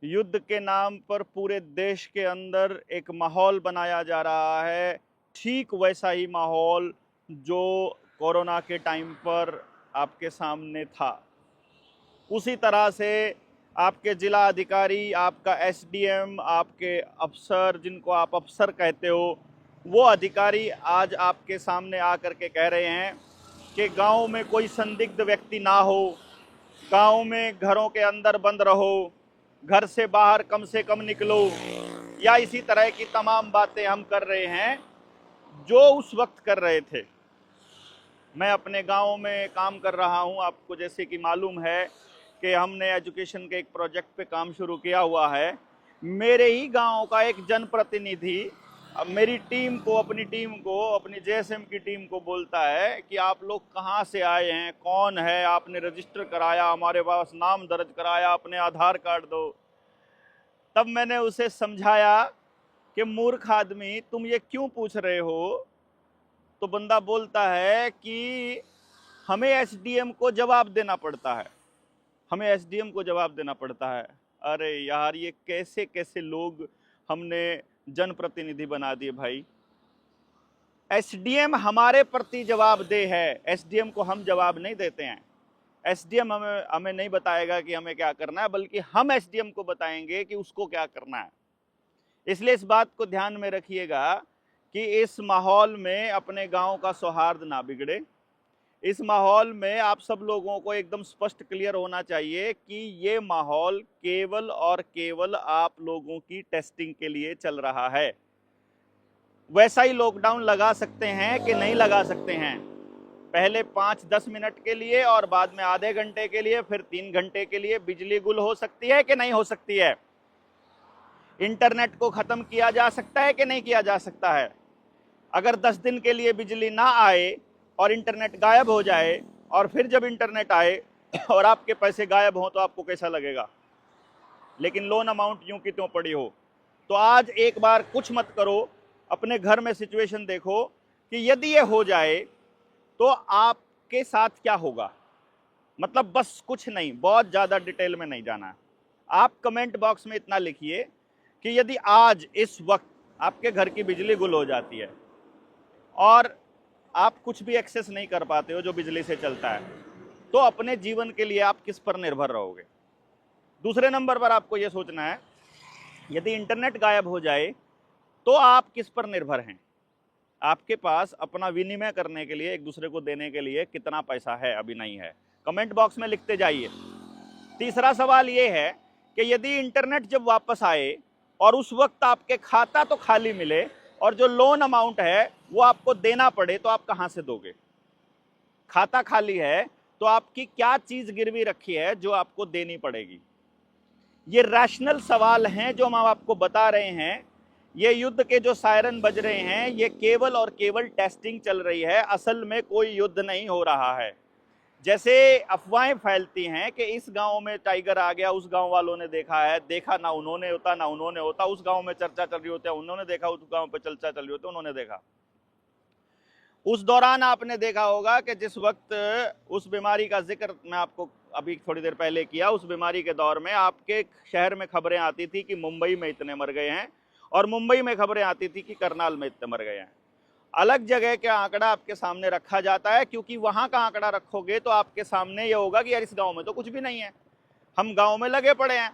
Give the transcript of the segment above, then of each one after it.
युद्ध के नाम पर पूरे देश के अंदर एक माहौल बनाया जा रहा है, ठीक वैसा ही माहौल जो कोरोना के टाइम पर आपके सामने था। उसी तरह से आपके जिला अधिकारी, आपका एसडीएम, आपके अफसर, जिनको आप अफसर कहते हो, वो अधिकारी आज आपके सामने आकर के कह रहे हैं कि गांव में कोई संदिग्ध व्यक्ति ना हो, गांव में घरों के अंदर बंद रहो, घर से बाहर कम से कम निकलो, या इसी तरह की तमाम बातें हम कर रहे हैं जो उस वक्त कर रहे थे। मैं अपने गांव में काम कर रहा हूं, आपको जैसे कि मालूम है कि हमने एजुकेशन के एक प्रोजेक्ट पे काम शुरू किया हुआ है। मेरे ही गांव का एक जनप्रतिनिधि अब मेरी टीम को, अपनी टीम को, अपनी जेएसएम की टीम को बोलता है कि आप लोग कहाँ से आए हैं, कौन है, आपने रजिस्टर कराया, हमारे पास नाम दर्ज कराया, अपने आधार कार्ड दो। तब मैंने उसे समझाया कि मूर्ख आदमी, तुम ये क्यों पूछ रहे हो? तो बंदा बोलता है कि हमें एसडीएम को जवाब देना पड़ता है, हमें एसडीएम को जवाब देना पड़ता है। अरे यार, ये कैसे कैसे लोग हमने जनप्रतिनिधि बना दिए भाई। एसडीएम हमारे प्रति जवाबदेह है, एसडीएम को हम जवाब नहीं देते हैं। एसडीएम हमें नहीं बताएगा कि हमें क्या करना है, बल्कि हम एसडीएम को बताएंगे कि उसको क्या करना है। इसलिए इस बात को ध्यान में रखिएगा कि इस माहौल में अपने गांव का सौहार्द ना बिगड़े। इस माहौल में आप सब लोगों को एकदम स्पष्ट क्लियर होना चाहिए कि ये माहौल केवल और केवल आप लोगों की टेस्टिंग के लिए चल रहा है। वैसा ही लॉकडाउन लगा सकते हैं कि नहीं लगा सकते हैं, पहले 5-10 मिनट के लिए और बाद में आधे घंटे के लिए, फिर 3 घंटे के लिए बिजली गुल हो सकती है कि नहीं हो सकती है? इंटरनेट को खत्म किया जा सकता है कि नहीं किया जा सकता है? अगर 10 दिन के लिए बिजली ना आए और इंटरनेट गायब हो जाए, और फिर जब इंटरनेट आए और आपके पैसे गायब हों, तो आपको कैसा लगेगा? लेकिन लोन अमाउंट यूं की त्यों पड़ी हो। तो आज एक बार कुछ मत करो, अपने घर में सिचुएशन देखो कि यदि ये हो जाए तो आपके साथ क्या होगा। मतलब बस कुछ नहीं, बहुत ज़्यादा डिटेल में नहीं जाना है। आप कमेंट बॉक्स में इतना लिखिए कि यदि आज इस वक्त आपके घर की बिजली गुल हो जाती है और आप कुछ भी एक्सेस नहीं कर पाते हो जो बिजली से चलता है, तो अपने जीवन के लिए आप किस पर निर्भर रहोगे? दूसरे नंबर पर आपको यह सोचना है, यदि इंटरनेट गायब हो जाए तो आप किस पर निर्भर हैं? आपके पास अपना विनिमय करने के लिए, एक दूसरे को देने के लिए कितना पैसा है? अभी नहीं है। कमेंट बॉक्स में लिखते जाइए। तीसरा सवाल ये है कि यदि इंटरनेट जब वापस आए और उस वक्त आपके खाता तो खाली मिले और जो लोन अमाउंट है वो आपको देना पड़े, तो आप कहां से दोगे? खाता खाली है तो आपकी क्या चीज गिरवी रखी है जो आपको देनी पड़ेगी? ये रैशनल सवाल हैं जो हम आपको बता रहे हैं। ये युद्ध के जो सायरन बज रहे हैं, ये केवल और केवल टेस्टिंग चल रही है, असल में कोई युद्ध नहीं हो रहा है। जैसे अफवाहें फैलती हैं कि इस गांव में टाइगर आ गया, उस गांव वालों ने देखा है, देखा ना उन्होंने होता ना उन्होंने होता, उस गांव में चर्चा चल रही होती है, उन्होंने देखा, उस गांव पे चर्चा चल रही होती है, उन्होंने देखा। उस दौरान आपने देखा होगा कि जिस वक्त उस बीमारी का जिक्र मैं आपको अभी थोड़ी देर पहले किया, उस बीमारी के दौर में आपके शहर में खबरें आती थी कि मुंबई में इतने मर गए हैं, और मुंबई में खबरें आती थी कि करनाल में इतने मर गए हैं। अलग जगह का आंकड़ा आपके सामने रखा जाता है, क्योंकि वहां का आंकड़ा रखोगे तो आपके सामने ये होगा कि यार इस गांव में तो कुछ भी नहीं है, हम गांव में लगे पड़े हैं।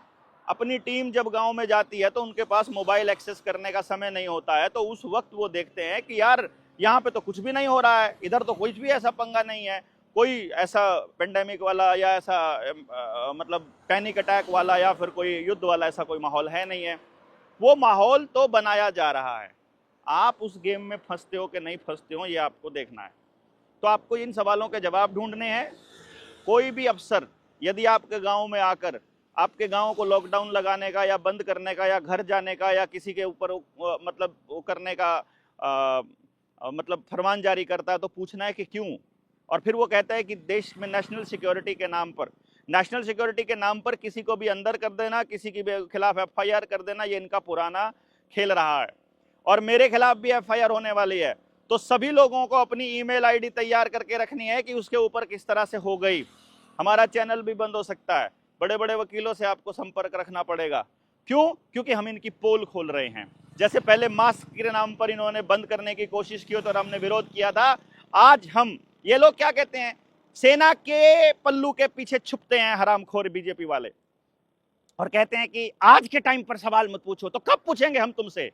अपनी टीम जब गांव में जाती है तो उनके पास मोबाइल एक्सेस करने का समय नहीं होता है, तो उस वक्त वो देखते हैं कि यार यहाँ पे तो कुछ भी नहीं हो रहा है, इधर तो कुछ भी ऐसा पंगा नहीं है, कोई ऐसा पेंडेमिक वाला या ऐसा मतलब पैनिक अटैक वाला या फिर कोई युद्ध वाला ऐसा कोई माहौल है नहीं है। वो माहौल तो बनाया जा रहा है। आप उस गेम में फंसते हो कि नहीं फंसते हो, ये आपको देखना है। तो आपको इन सवालों के जवाब ढूंढने हैं। कोई भी अफसर यदि आपके गांव में आकर आपके गांव को लॉकडाउन लगाने का या बंद करने का या घर जाने का या किसी के ऊपर मतलब वो करने का मतलब फरमान जारी करता है, तो पूछना है कि क्यों। और फिर वो कहता है कि देश में नेशनल सिक्योरिटी के नाम पर, नेशनल सिक्योरिटी के नाम पर किसी को भी अंदर कर देना, किसी के खिलाफ एफआईआर कर देना, ये इनका पुराना खेल रहा है। और मेरे खिलाफ भी एफआईआर होने वाली है। तो सभी लोगों को अपनी ईमेल आईडी तैयार करके रखनी है कि उसके ऊपर किस तरह से हो गई। हमारा चैनल भी बंद हो सकता है, बड़े बड़े वकीलों से आपको संपर्क रखना पड़ेगा। क्यों? क्योंकि हम इनकी पोल खोल रहे हैं। जैसे पहले मास्क के नाम पर इन्होंने बंद करने की कोशिश की तो हमने विरोध किया था, आज हम, ये लोग क्या कहते हैं, सेना के पल्लू के पीछे छुपते हैं हरामखोर बीजेपी वाले, और कहते हैं कि आज के टाइम पर सवाल मत पूछो। तो कब पूछेंगे हम तुमसे?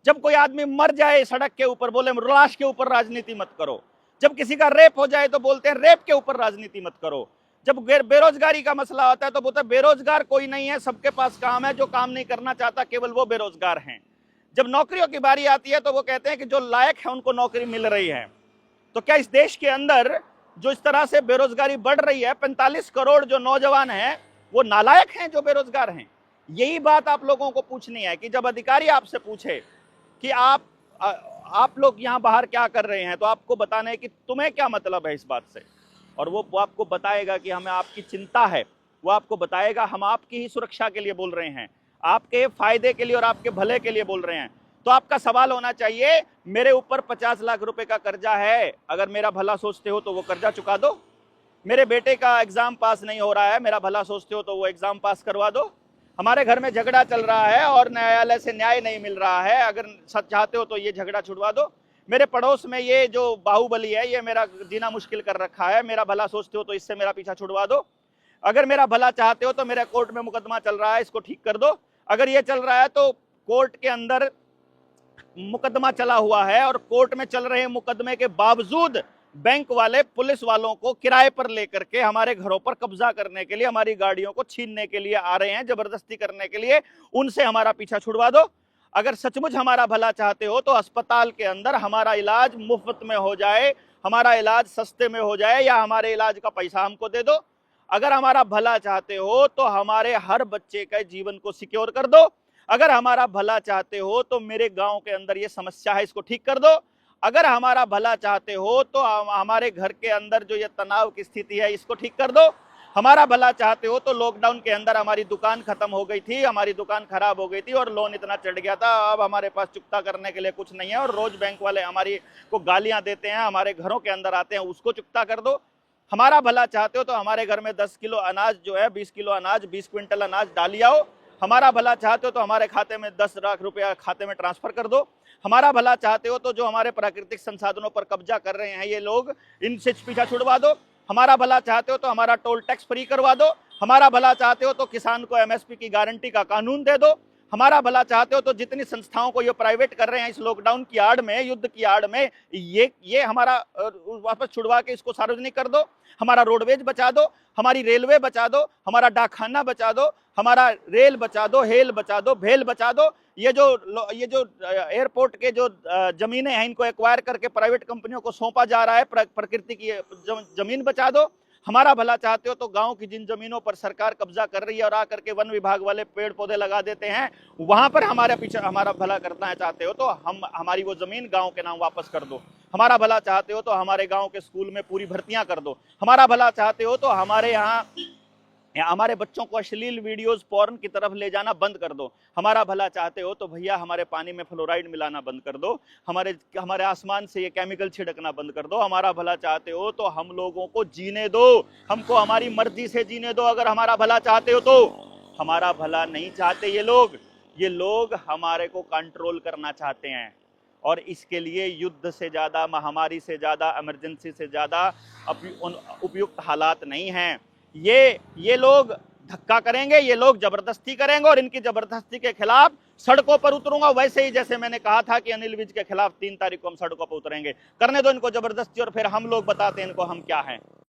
जब कोई आदमी मर जाए सड़क के ऊपर बोले लाश के ऊपर राजनीति मत करो। जब किसी का रेप हो जाए तो बोलते हैं रेप के ऊपर राजनीति मत करो। जब बेरोजगारी का मसला होता है तो बोलते हैं बेरोजगार कोई नहीं है, सबके पास काम है, जो काम नहीं करना चाहता केवल वो बेरोजगार हैं। जब नौकरियों की बारी आती है तो वो कहते हैं कि जो लायक है उनको नौकरी मिल रही है। तो क्या इस देश के अंदर जो इस तरह से बेरोजगारी बढ़ रही है, 45 करोड़ जो नौजवान हैं वो नालायक हैं जो बेरोजगार हैं? यही बात आप लोगों को पूछनी है कि जब अधिकारी आपसे पूछे कि आप लोग यहाँ बाहर क्या कर रहे हैं, तो आपको बताना है कि तुम्हें क्या मतलब है इस बात से, और वो आपको बताएगा कि हमें आपकी चिंता है, वो आपको बताएगा हम आपकी ही सुरक्षा के लिए बोल रहे हैं, आपके फायदे के लिए और आपके भले के लिए बोल रहे हैं। तो आपका सवाल होना चाहिए, मेरे ऊपर 50 लाख रुपए का कर्जा है, अगर मेरा भला सोचते हो तो वो कर्जा चुका दो। मेरे बेटे का एग्जाम पास नहीं हो रहा है, मेरा भला सोचते हो तो वो एग्जाम पास करवा दो। हमारे घर में झगड़ा चल रहा है और न्यायालय से न्याय नहीं मिल रहा है, अगर सच चाहते हो तो ये झगड़ा छुड़वा दो। मेरे पड़ोस में ये जो बाहुबली है ये मेरा जीना मुश्किल कर रखा है, मेरा भला सोचते हो तो इससे मेरा पीछा छुड़वा दो। अगर मेरा भला चाहते हो तो मेरा कोर्ट में मुकदमा चल रहा है, इसको ठीक कर दो। अगर ये चल रहा है तो कोर्ट के अंदर मुकदमा चला हुआ है और कोर्ट में चल रहे मुकदमे के बावजूद बैंक वाले पुलिस वालों को किराए पर लेकर के हमारे घरों पर कब्जा करने के लिए, हमारी गाड़ियों को छीनने के लिए आ रहे हैं, जबरदस्ती करने के लिए, उनसे हमारा पीछा छुड़वा दो। अगर सचमुच हमारा भला चाहते हो तो अस्पताल के अंदर हमारा इलाज मुफ्त में हो जाए, हमारा इलाज सस्ते में हो जाए, या हमारे इलाज का पैसा हमको दे दो। अगर हमारा भला चाहते हो तो हमारे हर बच्चे के जीवन को सिक्योर कर दो। अगर हमारा भला चाहते हो तो मेरे गांव के अंदर ये समस्या है, इसको ठीक कर दो। अगर हमारा भला चाहते हो तो हमारे घर के अंदर जो ये तनाव की स्थिति है इसको ठीक कर दो। हमारा भला चाहते हो तो लॉकडाउन के अंदर हमारी दुकान खत्म हो गई थी, हमारी दुकान खराब हो गई थी और लोन इतना चढ़ गया था, अब हमारे पास चुकता करने के लिए कुछ नहीं है और रोज बैंक वाले हमारी को गालियां देते हैं, हमारे घरों के अंदर आते हैं, उसको चुकता कर दो। हमारा भला चाहते हो तो हमारे घर में 10 किलो अनाज जो है, 20 किलो अनाज, 20 क्विंटल अनाज डाली आओ। हमारा भला चाहते हो तो हमारे खाते में 10 लाख रुपया खाते में ट्रांसफर कर दो। हमारा भला चाहते हो तो जो हमारे प्राकृतिक संसाधनों पर कब्जा कर रहे हैं ये लोग, इनसे पीछा छुड़वा दो। हमारा भला चाहते हो तो हमारा टोल टैक्स फ्री करवा दो। हमारा भला चाहते हो तो किसान को एमएसपी की गारंटी का कानून दे दो। हमारा भला चाहते हो तो जितनी संस्थाओं को ये प्राइवेट कर रहे हैं इस लॉकडाउन की आड़ में, युद्ध की आड़ में, ये हमारा वापस छुड़वा के इसको सार्वजनिक कर दो। हमारा रोडवेज बचा दो, हमारी रेलवे बचा दो, हमारा डाकखाना बचा दो, हमारा रेल बचा दो, हेल बचा दो, भेल बचा दो। ये जो एयरपोर्ट के जो जमीनें हैं इनको एक्वायर करके प्राइवेट कंपनियों को सौंपा जा रहा है, प्रकृति की जमीन बचा दो। हमारा भला चाहते हो तो गांव की जिन जमीनों पर सरकार कब्जा कर रही है और आकर के वन विभाग वाले पेड़ पौधे लगा देते हैं, वहां पर हमारे पीछे हमारा भला करना चाहते हो तो हमारी वो जमीन गांव के नाम वापस कर दो। हमारा भला चाहते हो तो हमारे गांव के स्कूल में पूरी भर्तियां कर दो। हमारा भला चाहते हो तो हमारे यहाँ हमारे बच्चों को अश्लील वीडियोस पॉर्न की तरफ ले जाना बंद कर दो। हमारा भला चाहते हो तो भैया हमारे पानी में फ्लोराइड मिलाना बंद कर दो, हमारे आसमान से ये केमिकल छिड़कना बंद कर दो। हमारा भला चाहते हो तो हम लोगों को जीने दो, हमको हमारी मर्जी से जीने दो। अगर हमारा भला चाहते हो तो हमारा भला नहीं चाहते ये लोग हमारे को कंट्रोल करना चाहते हैं, और इसके लिए युद्ध से ज्यादा, महामारी से ज्यादा, इमरजेंसी से ज्यादा उपयुक्त हालात नहीं हैं। ये लोग धक्का करेंगे, ये लोग जबरदस्ती करेंगे और इनकी जबरदस्ती के खिलाफ सड़कों पर उतरूंगा। वैसे ही जैसे मैंने कहा था कि अनिल विज के खिलाफ 3 तारीख को हम सड़कों पर उतरेंगे। करने दो इनको जबरदस्ती और फिर हम लोग बताते हैं इनको हम क्या हैं।